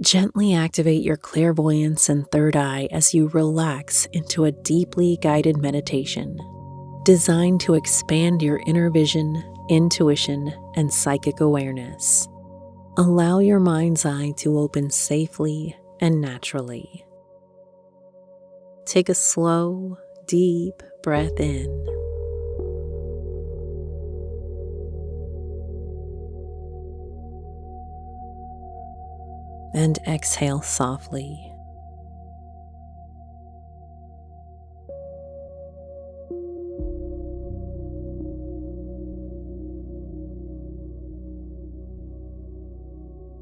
Gently activate your clairvoyance and third eye as you relax into a deeply guided meditation designed to expand your inner vision, intuition, and psychic awareness. Allow your mind's eye to open safely and naturally. Take a slow, deep breath in. And exhale softly.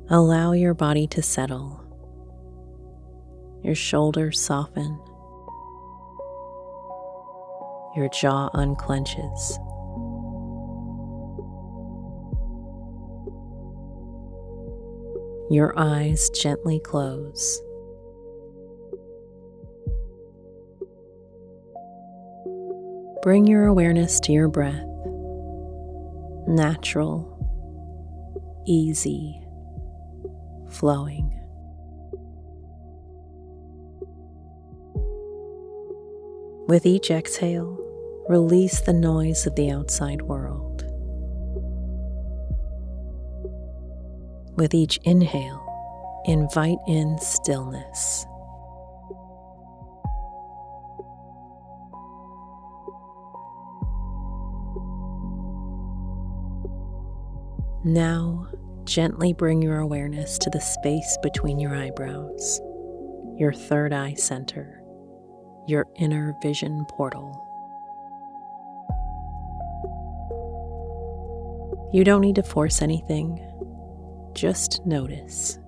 Allow your body to settle. Your shoulders soften. Your jaw unclenches. Your eyes gently close. Bring your awareness to your breath. Natural, easy, flowing. With each exhale, release the noise of the outside world. With each inhale, invite in stillness. Now, gently bring your awareness to the space between your eyebrows, your third eye center, your inner vision portal. You don't need to force anything, just notice.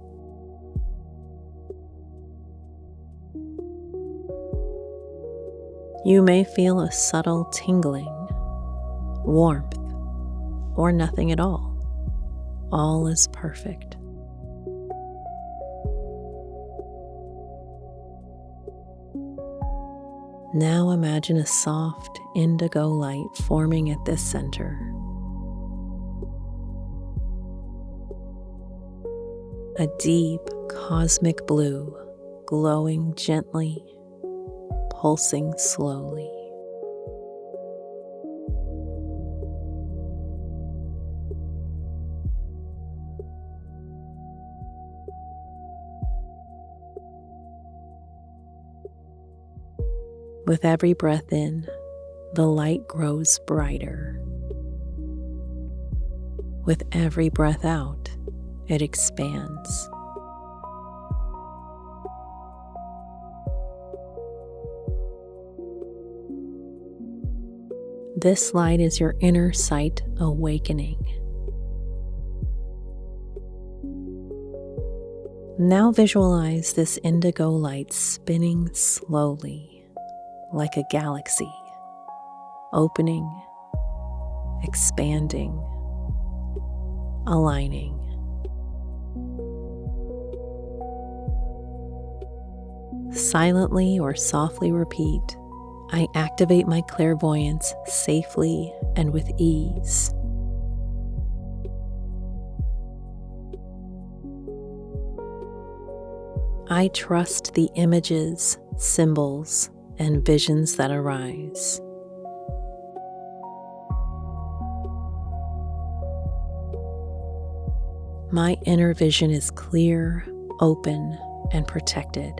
You may feel a subtle tingling, warmth, or nothing at all. All is perfect. Now imagine a soft indigo light forming at this center. A deep cosmic blue, glowing gently, pulsing slowly. With every breath in, the light grows brighter. With every breath out, it expands. This light is your inner sight awakening. Now visualize this indigo light spinning slowly, like a galaxy, opening, expanding, aligning. Silently or softly repeat, I activate my clairvoyance safely and with ease. I trust the images, symbols, and visions that arise. My inner vision is clear, open, and protected.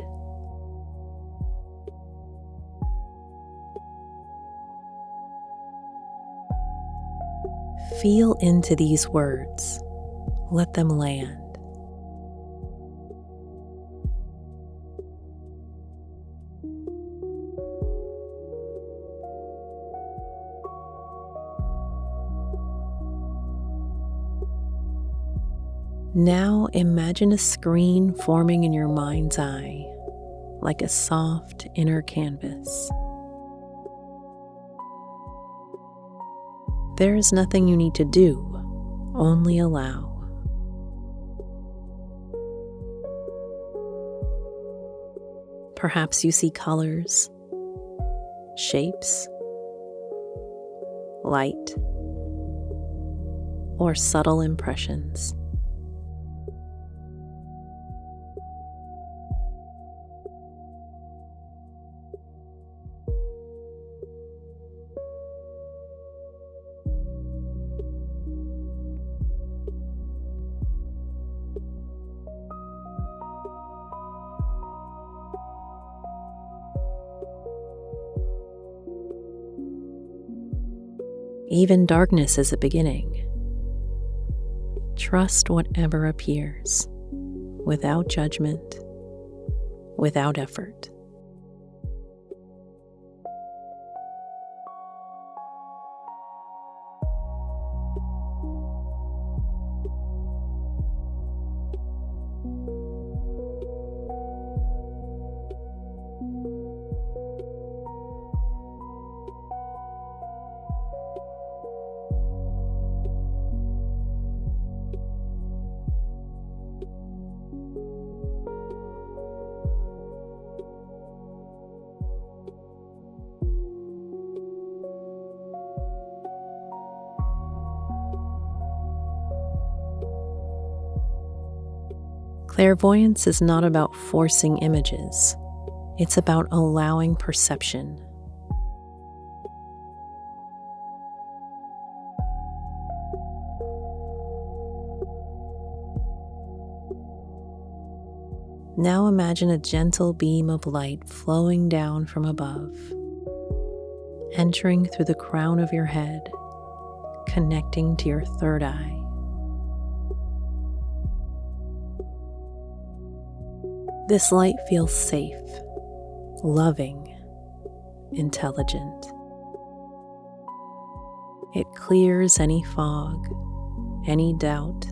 Feel into these words. Let them land. Now imagine a screen forming in your mind's eye, like a soft inner canvas. There is nothing you need to do, only allow. Perhaps you see colors, shapes, light, or subtle impressions. Even darkness is a beginning. Trust whatever appears, without judgment, without effort. Clairvoyance is not about forcing images. It's about allowing perception. Now imagine a gentle beam of light flowing down from above, entering through the crown of your head, connecting to your third eye. This light feels safe, loving, intelligent. It clears any fog, any doubt,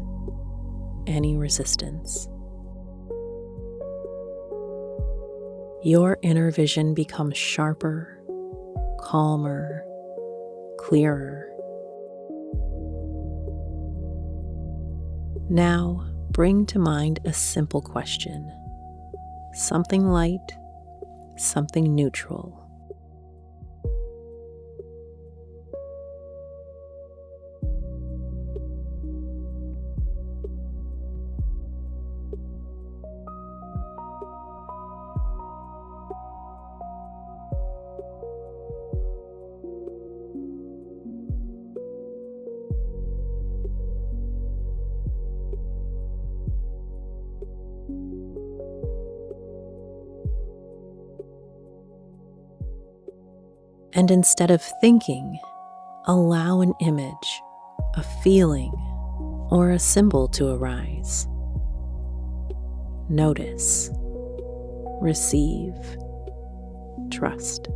any resistance. Your inner vision becomes sharper, calmer, clearer. Now, bring to mind a simple question. Something light, something neutral. And instead of thinking, allow an image, a feeling, or a symbol to arise. Notice, receive, trust.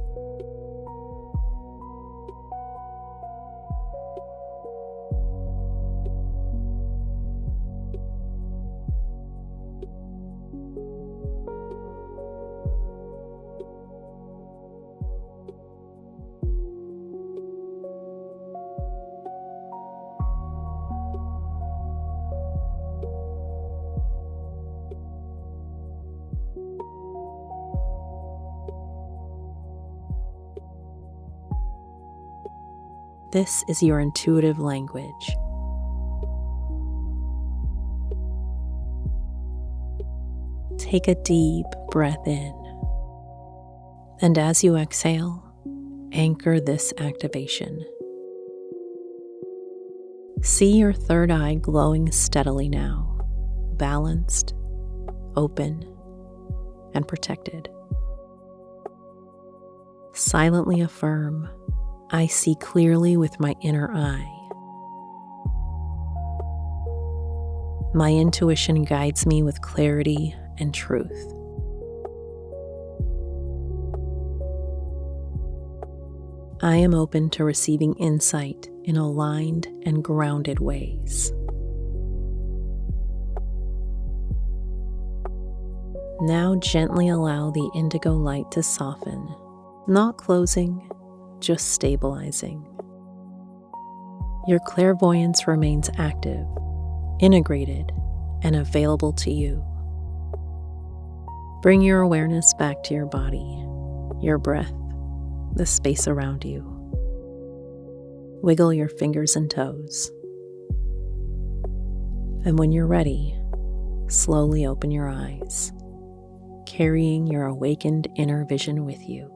This is your intuitive language. Take a deep breath in, and as you exhale, anchor this activation. See your third eye glowing steadily now, balanced, open, and protected. Silently affirm, I see clearly with my inner eye. My intuition guides me with clarity and truth. I am open to receiving insight in aligned and grounded ways. Now gently allow the indigo light to soften, not closing, just stabilizing. Your clairvoyance remains active, integrated, and available to you. Bring your awareness back to your body, your breath, the space around you. Wiggle your fingers and toes. And when you're ready, slowly open your eyes, carrying your awakened inner vision with you.